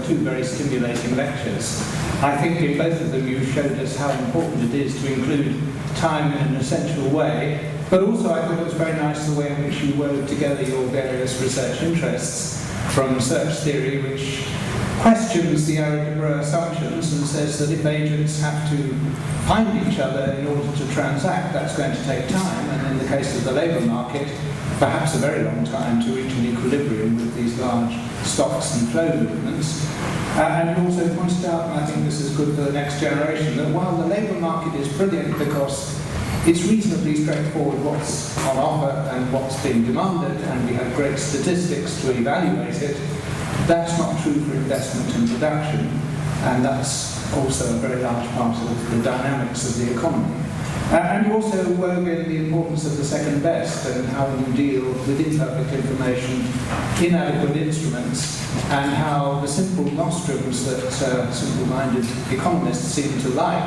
two very stimulating lectures. I think in both of them you showed us how important it is to include time in an essential way, but also I thought it was very nice the way in which you wove together your various research interests, from search theory, which questions the Aaron-Debreu assumptions and says that if agents have to find each other in order to transact, that's going to take time, and in the case of the labour market, perhaps a very long time to reach an equilibrium with these large stocks and flow movements. And you also pointed out, and I think this is good for the next generation, that while the labour market is brilliant because it's reasonably straightforward what's on offer and what's being demanded, and we have great statistics to evaluate it, that's not true for investment and production, and that's also a very large part of the dynamics of the economy. And you also wove in the importance of the second best and how you deal with imperfect information, inadequate instruments, and how the simple nostrums that simple-minded economists seem to like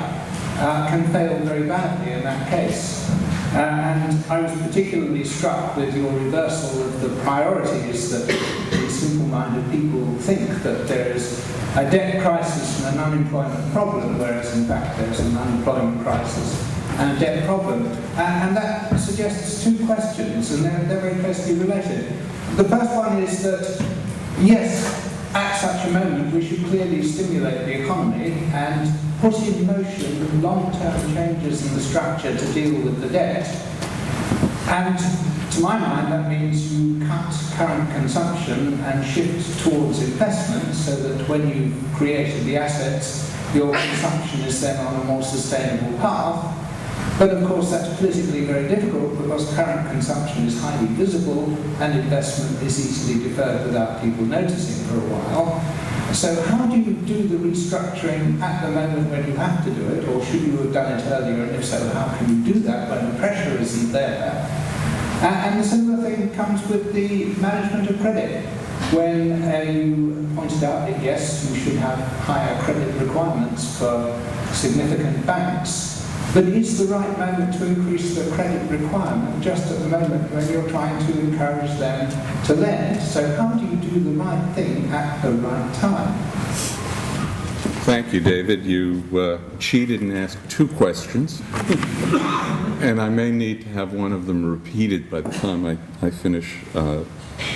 can fail very badly in that case. And I was particularly struck with your reversal of the priorities that these simple-minded people think, that there is a debt crisis and an unemployment problem, whereas in fact there's an unemployment crisis and a debt problem. And that suggests two questions, and they're very closely related. The first one is that, yes, at such a moment we should clearly stimulate the economy and put in motion long-term changes in the structure to deal with the debt. And to my mind, that means you cut current consumption and shift towards investment so that when you've created the assets, your consumption is then on a more sustainable path. But of course that's politically very difficult because current consumption is highly visible and investment is easily deferred without people noticing for a while. So how do you do the restructuring at the moment when you have to do it, or should you have done it earlier, and if so, how can you do that when the pressure isn't there? And the similar thing comes with the management of credit. When you pointed out that yes, you should have higher credit requirements for significant banks, but is the right moment to increase the credit requirement just at the moment when you're trying to encourage them to lend? So how do you do the right thing at the right time? Thank you, David. You cheated and asked two questions, and I may need to have one of them repeated by the time I finish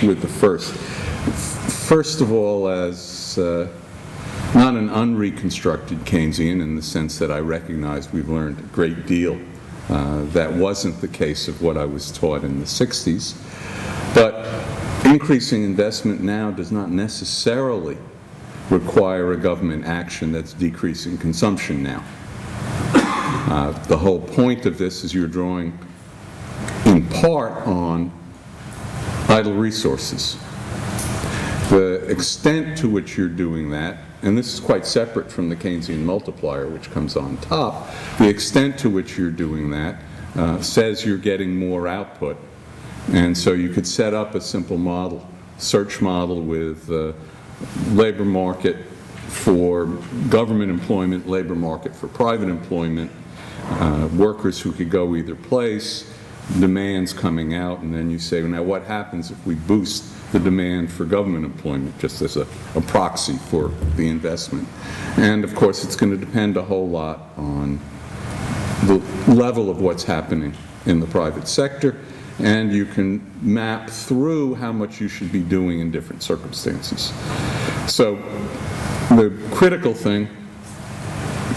with the first. First of all, as not an unreconstructed Keynesian in the sense that I recognize we've learned a great deal. That wasn't the case of what I was taught in the 60s. But increasing investment now does not necessarily require a government action that's decreasing consumption now. The whole point of this is you're drawing in part on idle resources. The extent to which you're doing that, and this is quite separate from the Keynesian multiplier, which comes on top, the extent to which you're doing that says you're getting more output. And so you could set up a simple model, search model with labor market for government employment, labor market for private employment, workers who could go either place, demands coming out, and then you say, now what happens if we boost the demand for government employment, just as a proxy for the investment. And of course it's going to depend a whole lot on the level of what's happening in the private sector, and you can map through how much you should be doing in different circumstances. So the critical thing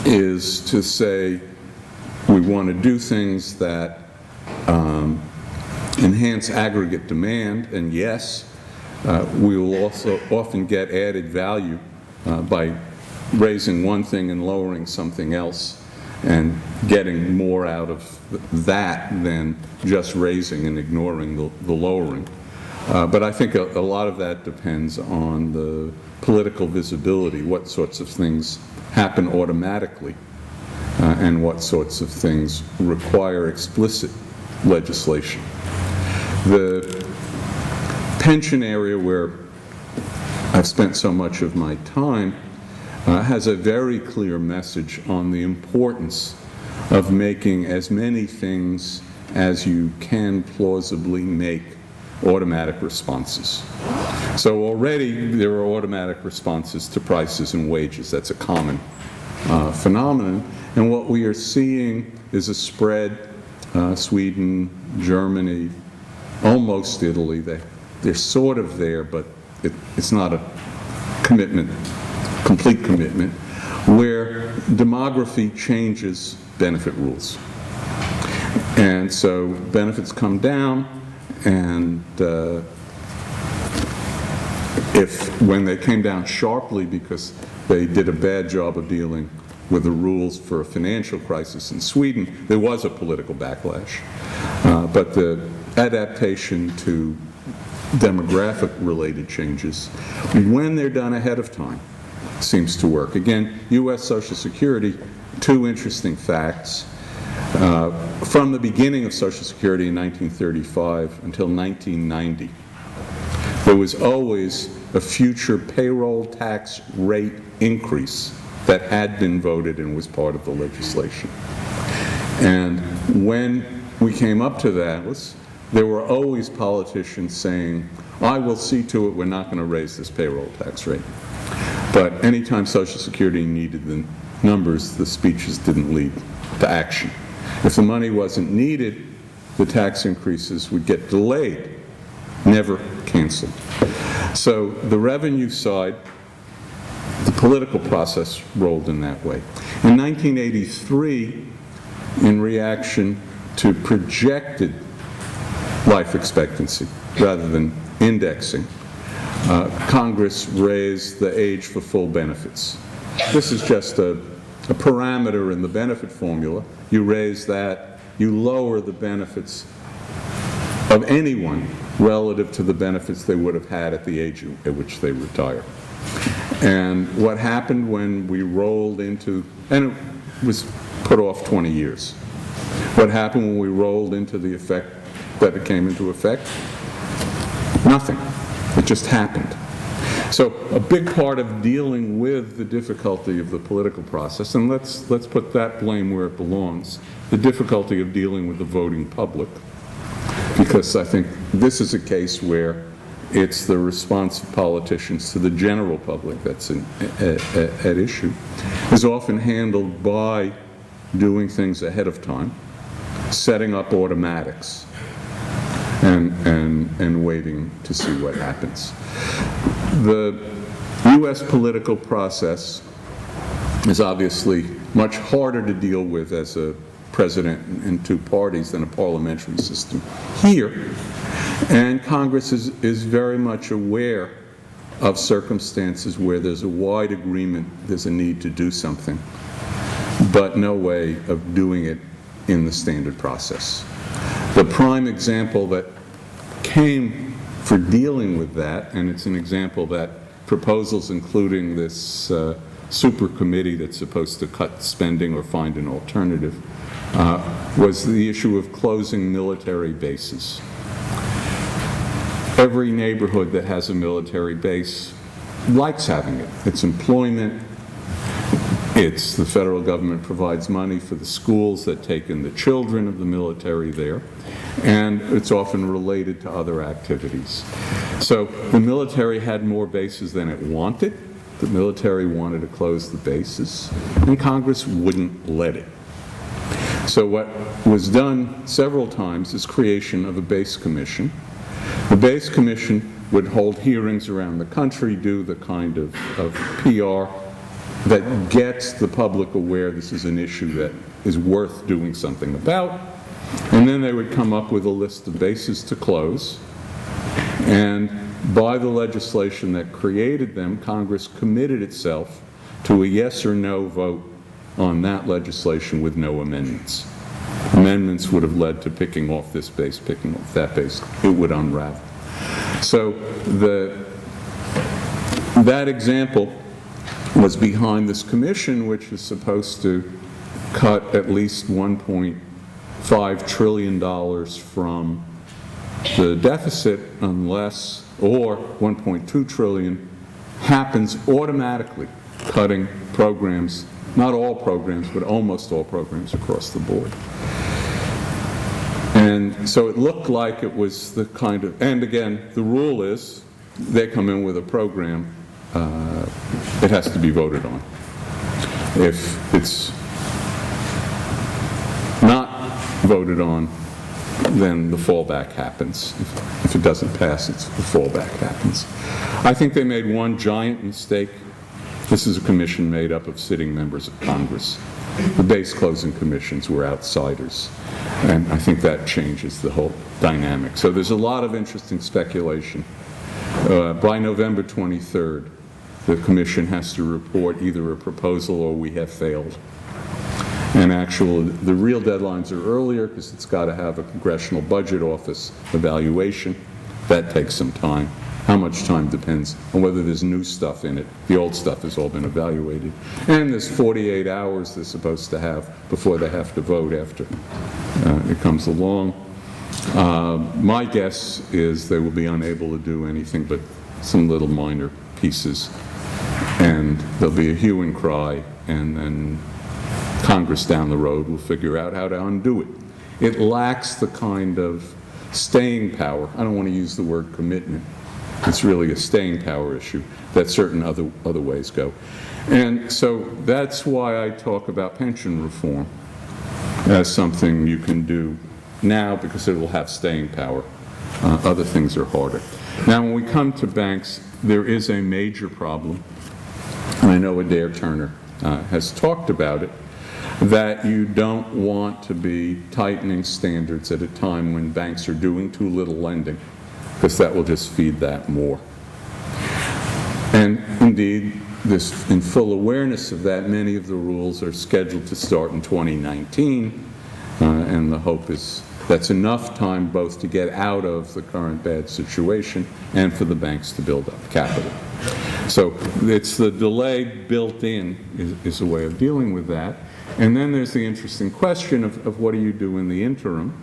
is to say we want to do things that enhance aggregate demand, and yes, we will also often get added value by raising one thing and lowering something else and getting more out of that than just raising and ignoring the lowering. But I think a lot of that depends on the political visibility, what sorts of things happen automatically and what sorts of things require explicit legislation. The pension area, where I've spent so much of my time, has a very clear message on the importance of making as many things as you can plausibly make automatic responses. So already there are automatic responses to prices and wages. That's a common phenomenon. And what we are seeing is a spread, Sweden, Germany, almost Italy. They're sort of there, but it's not a commitment, complete commitment, where demography changes benefit rules. And so benefits come down, and when they came down sharply because they did a bad job of dealing with the rules for a financial crisis in Sweden, there was a political backlash. But the adaptation to demographic-related changes, when they're done ahead of time, seems to work. Again, U.S. Social Security, two interesting facts. From the beginning of Social Security in 1935 until 1990, there was always a future payroll tax rate increase that had been voted and was part of the legislation. And when we came up to that, there were always politicians saying, I will see to it we're not going to raise this payroll tax rate. But anytime Social Security needed the numbers, the speeches didn't lead to action. If the money wasn't needed, the tax increases would get delayed, never canceled. So the revenue side, the political process rolled in that way. In 1983, in reaction to projected life expectancy rather than indexing, Congress raised the age for full benefits. This is just a parameter in the benefit formula. You raise that, you lower the benefits of anyone relative to the benefits they would have had at the age at which they retire. And what happened when we rolled into, and it was put off 20 years. What happened when we rolled into the effect that it came into effect? Nothing. It just happened. So a big part of dealing with the difficulty of the political process, and let's put that blame where it belongs, the difficulty of dealing with the voting public, because I think this is a case where it's the response of politicians to the general public that's at issue, is often handled by doing things ahead of time, setting up automatics, and waiting to see what happens. The U.S. political process is obviously much harder to deal with as a president and two parties than a parliamentary system here. And Congress is very much aware of circumstances where there's a wide agreement, there's a need to do something, but no way of doing it in the standard process. The prime example that came for dealing with that, and it's an example that proposals including this super committee that's supposed to cut spending or find an alternative, was the issue of closing military bases. Every neighborhood that has a military base likes having it. It's employment. The federal government provides money for the schools that take in the children of the military there, and it's often related to other activities. So the military had more bases than it wanted. The military wanted to close the bases, and Congress wouldn't let it. So what was done several times is creation of a base commission. The base commission would hold hearings around the country, do the kind of PR that gets the public aware this is an issue that is worth doing something about, and then they would come up with a list of bases to close, and by the legislation that created them, Congress committed itself to a yes or no vote on that legislation with no amendments. Amendments would have led to picking off this base, picking off that base. It would unravel. So that example was behind this commission, which is supposed to cut at least $1.5 trillion from the deficit unless, or $1.2 trillion happens automatically, cutting programs, not all programs, but almost all programs across the board. And so it looked like it was the kind of, and again, the rule is, they come in with a program, it has to be voted on. If it's not voted on, then the fallback happens. If it doesn't pass, the fallback happens. I think they made one giant mistake. This is a commission made up of sitting members of Congress. The base closing commissions were outsiders, and I think that changes the whole dynamic. So there's a lot of interesting speculation. By November 23rd, the commission has to report either a proposal or we have failed. And actually, the real deadlines are earlier because it's got to have a Congressional Budget Office evaluation. That takes some time. How much time depends on whether there's new stuff in it. The old stuff has all been evaluated. And there's 48 hours they're supposed to have before they have to vote after it comes along. My guess is they will be unable to do anything but some little minor pieces. And there'll be a hue and cry, and then Congress down the road will figure out how to undo it. It lacks the kind of staying power. I don't want to use the word commitment. It's really a staying power issue that certain other ways go. And so that's why I talk about pension reform as something you can do now because it will have staying power. Other things are harder. Now, when we come to banks, there is a major problem, and I know Adair Turner has talked about it, that you don't want to be tightening standards at a time when banks are doing too little lending, because that will just feed that more. And indeed, in full awareness of that, many of the rules are scheduled to start in 2019, and the hope is that's enough time both to get out of the current bad situation and for the banks to build up capital. So it's the delay built in is a way of dealing with that. And then there's the interesting question of what do you do in the interim?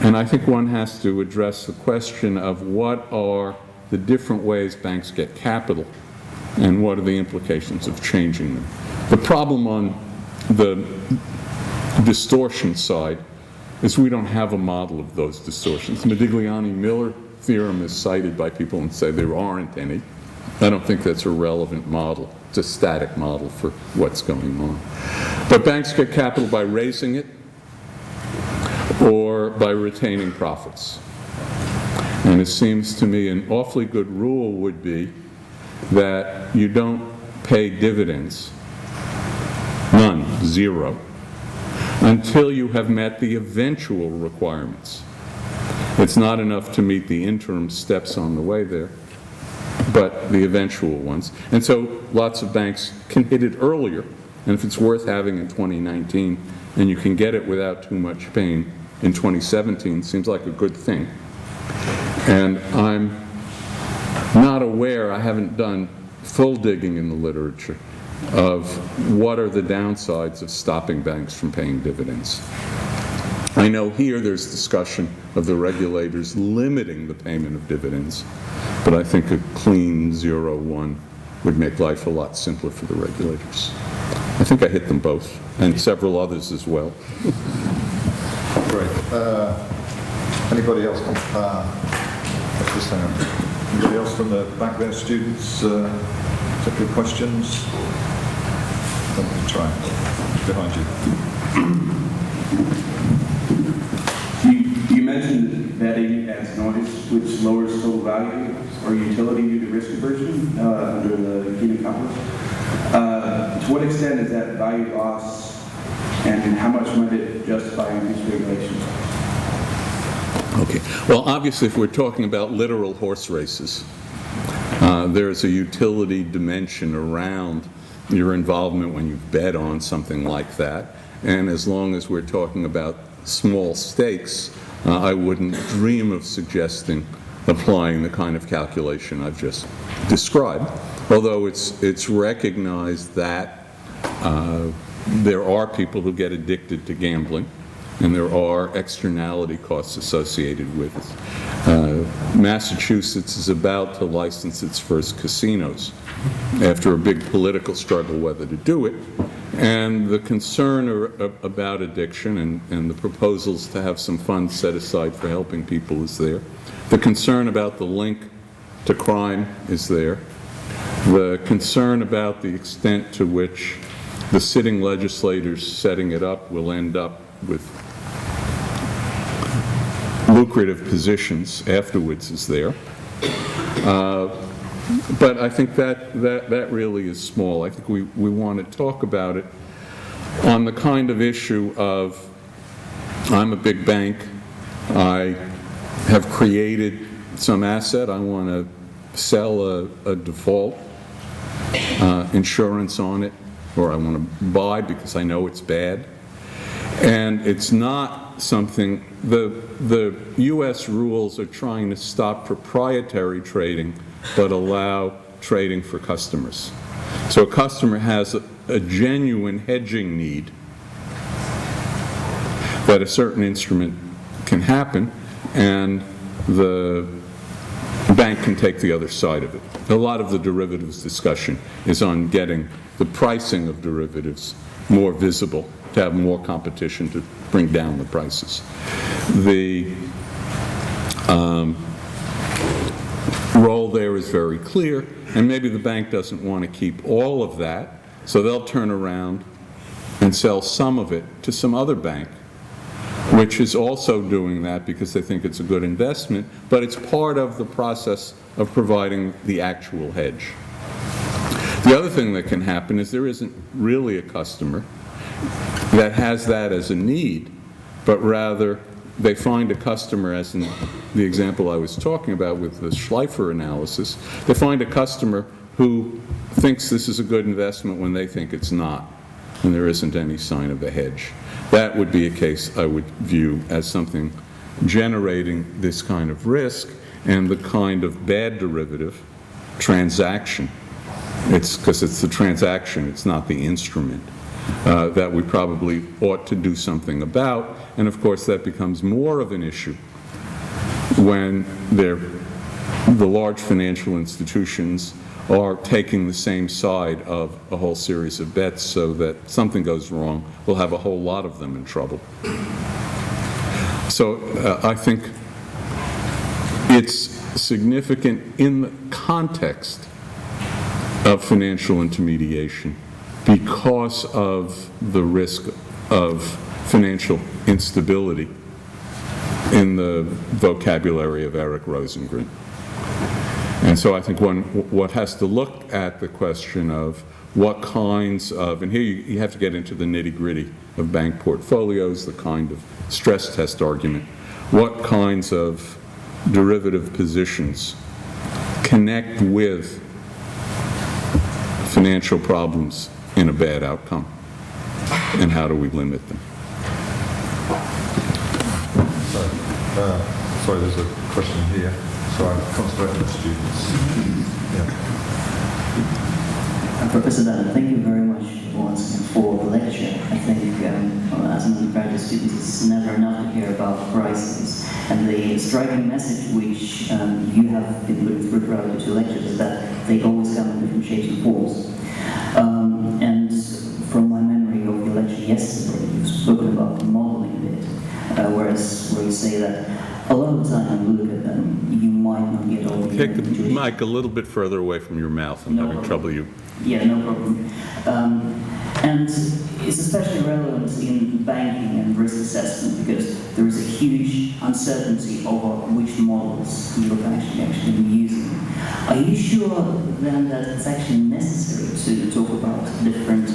And I think one has to address the question of what are the different ways banks get capital and what are the implications of changing them. The problem on the distortion side is we don't have a model of those distortions. The Modigliani-Miller theorem is cited by people and say there aren't any. I don't think that's a relevant model. It's a static model for what's going on. But banks get capital by raising it or by retaining profits. And it seems to me an awfully good rule would be that you don't pay dividends, none, zero, until you have met the eventual requirements. It's not enough to meet the interim steps on the way there, but the eventual ones. And so lots of banks can hit it earlier. And if it's worth having in 2019 and you can get it without too much pain in 2017, seems like a good thing. And I'm not aware, I haven't done full digging in the literature of what are the downsides of stopping banks from paying dividends. I know here there's discussion of the regulators limiting the payment of dividends, but I think a clean 0-1 would make life a lot simpler for the regulators. I think I hit them both, and several others as well. Great. Anybody else? What's this hand? Anybody else from the back there, students? Particular questions? Let me try. Behind you. You mentioned vetting as noise, which lowers total value or utility due to risk aversion under the Keenan Compass. To what extent is that value loss, and how much might it justify increased regulation? Okay. Well, obviously, if we're talking about literal horse races, there's a utility dimension around your involvement when you bet on something like that. And as long as we're talking about small stakes, I wouldn't dream of suggesting applying the kind of calculation I've just described. Although it's recognized that there are people who get addicted to gambling, and there are externality costs associated with it. Massachusetts is about to license its first casinos after a big political struggle whether to do it, And the concern about addiction and the proposals to have some funds set aside for helping people is there. The concern about the link to crime is there. The concern about the extent to which the sitting legislators setting it up will end up with lucrative positions afterwards is there. But I think that really is small. I think we want to talk about it on the kind of issue of, I'm a big bank, I have created some asset, I want to sell a default insurance on it, or I want to buy because I know it's bad. And it's not something, the US rules are trying to stop proprietary trading but allow trading for customers. So a customer has a genuine hedging need that a certain instrument can happen, and the bank can take the other side of it. A lot of the derivatives discussion is on getting the pricing of derivatives more visible, to have more competition to bring down the prices. The role there is very clear, and maybe the bank doesn't want to keep all of that, so they'll turn around and sell some of it to some other bank, which is also doing that because they think it's a good investment, but it's part of the process of providing the actual hedge. The other thing that can happen is there isn't really a customer that has that as a need, but rather they find a customer, as in the example I was talking about with the Schleifer analysis, they find a customer who thinks this is a good investment when they think it's not, and there isn't any sign of a hedge. That would be a case I would view as something generating this kind of risk and the kind of bad derivative transaction. It's because it's the transaction, it's not the instrument. That we probably ought to do something about, and of course that becomes more of an issue when the large financial institutions are taking the same side of a whole series of bets, so that something goes wrong, we'll have a whole lot of them in trouble. So I think it's significant in the context of financial intermediation because of the risk of financial instability in the vocabulary of Eric Rosengren. And so I think what has to look at the question of what kinds of, and here you have to get into the nitty-gritty of bank portfolios, the kind of stress test argument, what kinds of derivative positions connect with financial problems in a bad outcome, and how do we limit them? Sorry, there's a question here. So I'm concentrating on the students. Yeah. Professor Dunn, thank you very much once again for the lecture. I think as an undergraduate student, it's never enough to hear about prices. And the striking message which you have been putting through throughout the two lectures is that they always come in different shapes and forms. And from my memory of your lecture yesterday, you've spoken about modeling a bit, where you say that a lot of the time when you look at them, you might not get all the Take the mic a little bit further away from your mouth. I'm having trouble you. Yeah, no problem. And it's especially relevant in banking and risk assessment because there is a huge uncertainty over which models you're actually be using. Are you sure then that it's actually necessary to talk about different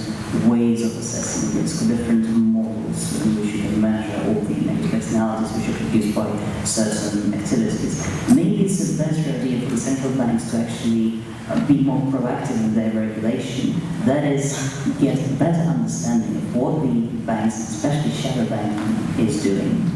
ways of assessing risk, different models in which you can measure all the negative externalities which are produced by certain activities? Maybe it's a better idea for the central banks to actually be more proactive in their regulation. That is, get a better understanding of what the banks, especially shadow banking, is doing.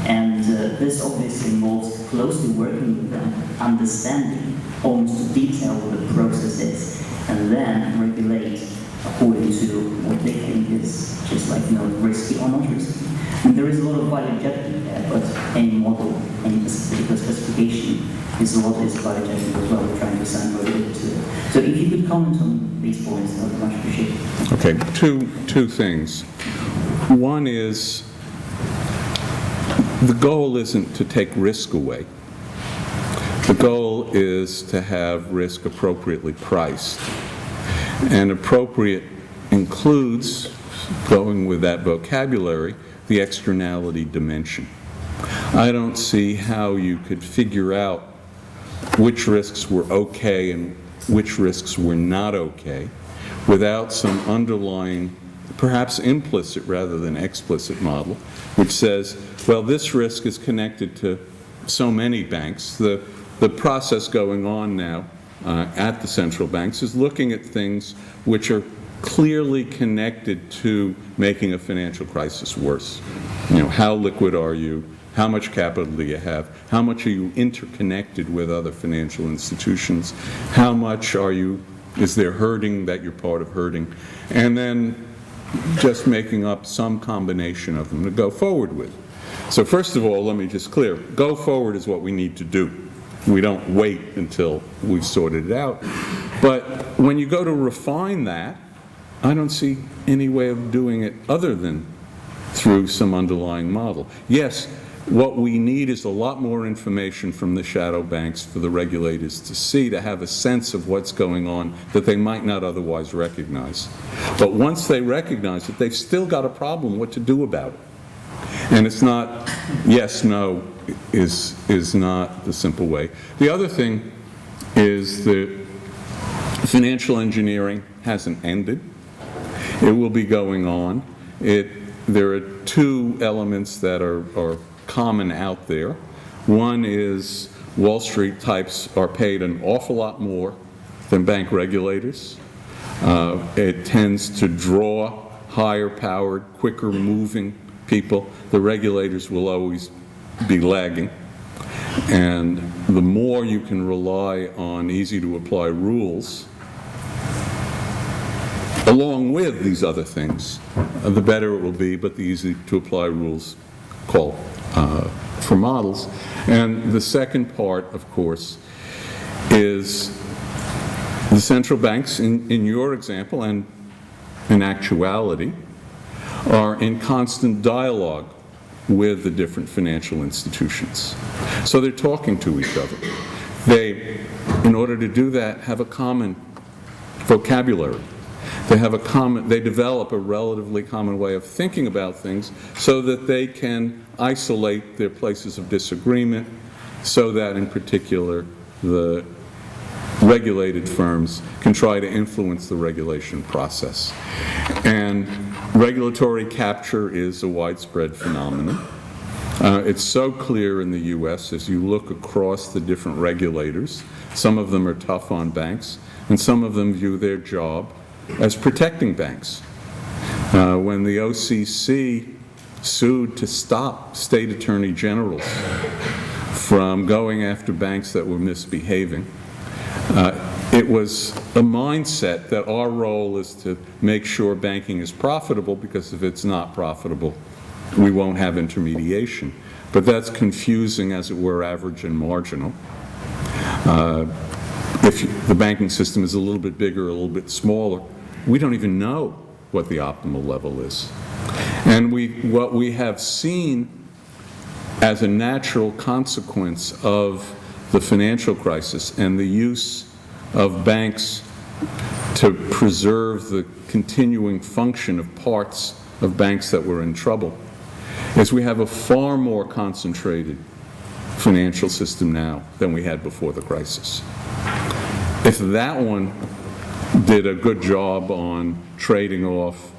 And this obviously involves closely working with them, understanding almost to detail what the process is, and then regulate according to what they think is just like, risky or not risky. And there is a lot of value judgment there, but any model, any particular specification There's a lot of this biotechnical as well. We're trying to assign probability to it. So if you could comment on these points, that would be much appreciated. Okay, two things. One is, the goal isn't to take risk away. The goal is to have risk appropriately priced. And appropriate includes, going with that vocabulary, the externality dimension. I don't see how you could figure out which risks were okay and which risks were not okay without some underlying, perhaps implicit rather than explicit model, which says, well, this risk is connected to so many banks. The process going on now at the central banks is looking at things which are clearly connected to making a financial crisis worse. You know, how liquid are you? How much capital do you have? How much are you interconnected with other financial institutions? How much is there herding that you're part of herding? And then just making up some combination of them to go forward with. So first of all, let me just clear, go forward is what we need to do. We don't wait until we've sorted it out. But when you go to refine that, I don't see any way of doing it other than through some underlying model. Yes, what we need is a lot more information from the shadow banks for the regulators to see, to have a sense of what's going on that they might not otherwise recognize. But once they recognize it, they've still got a problem what to do about it. And it's not yes, no is not the simple way. The other thing is that financial engineering hasn't ended. It will be going on. There are two elements that are common out there. One is Wall Street types are paid an awful lot more than bank regulators. It tends to draw higher powered, quicker moving people. The regulators will always be lagging. And the more you can rely on easy to apply rules, along with these other things, the better it will be, but the easy to apply rules call for models. And the second part, of course, is the central banks, in your example and in actuality, are in constant dialogue with the different financial institutions. So they're talking to each other. They, in order to do that, have a common vocabulary. They develop a relatively common way of thinking about things so that they can isolate their places of disagreement, so that in particular the regulated firms can try to influence the regulation process. And regulatory capture is a widespread phenomenon. It's so clear in the US as you look across the different regulators. Some of them are tough on banks, and some of them view their job as protecting banks. When the OCC sued to stop state attorney generals from going after banks that were misbehaving, it was a mindset that our role is to make sure banking is profitable, because if it's not profitable, we won't have intermediation. But that's confusing, as it were, average and marginal. If the banking system is a little bit bigger, a little bit smaller, we don't even know what the optimal level is. And what we have seen as a natural consequence of the financial crisis and the use of banks to preserve the continuing function of parts of banks that were in trouble is we have a far more concentrated financial system now than we had before the crisis. If that one did a good job on trading off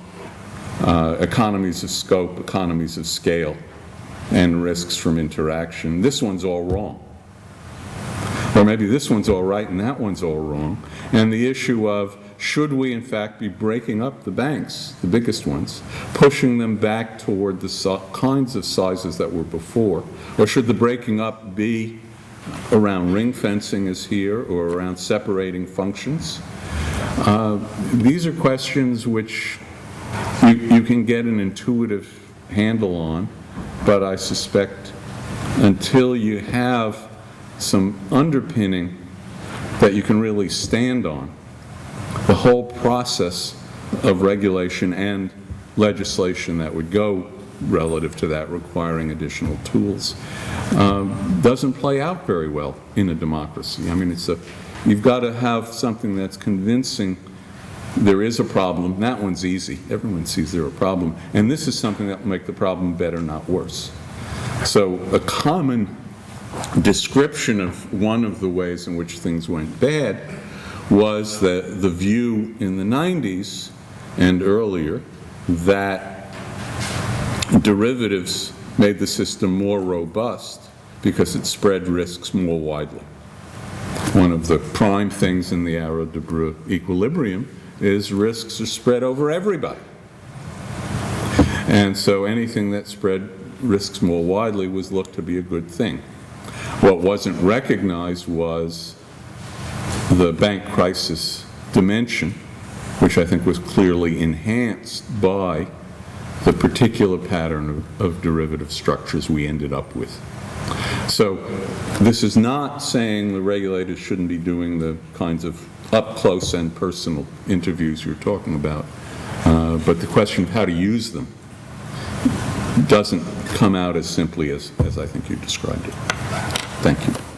economies of scope, economies of scale, and risks from interaction, this one's all wrong. Or maybe this one's all right and that one's all wrong. And the issue of, should we in fact be breaking up the banks, the biggest ones, pushing them back toward the kinds of sizes that were before? Or should the breaking up be around ring fencing as here, or around separating functions? These are questions which you can get an intuitive handle on, but I suspect until you have some underpinning that you can really stand on, the whole process of regulation and legislation that would go relative to that requiring additional tools doesn't play out very well in a democracy. I mean, you've got to have something that's convincing there is a problem. That one's easy. Everyone sees there's a problem. And this is something that will make the problem better, not worse. So a common description of one of the ways in which things went bad was the view in the 90s and earlier that derivatives made the system more robust because it spread risks more widely. One of the prime things in the Arrow-Debreu equilibrium is risks are spread over everybody. And so anything that spread risks more widely was looked to be a good thing. What wasn't recognized was the bank crisis dimension, which I think was clearly enhanced by the particular pattern of derivative structures we ended up with. So this is not saying the regulators shouldn't be doing the kinds of up-close and personal interviews you're talking about, but the question of how to use them doesn't come out as simply as I think you described it. Thank you.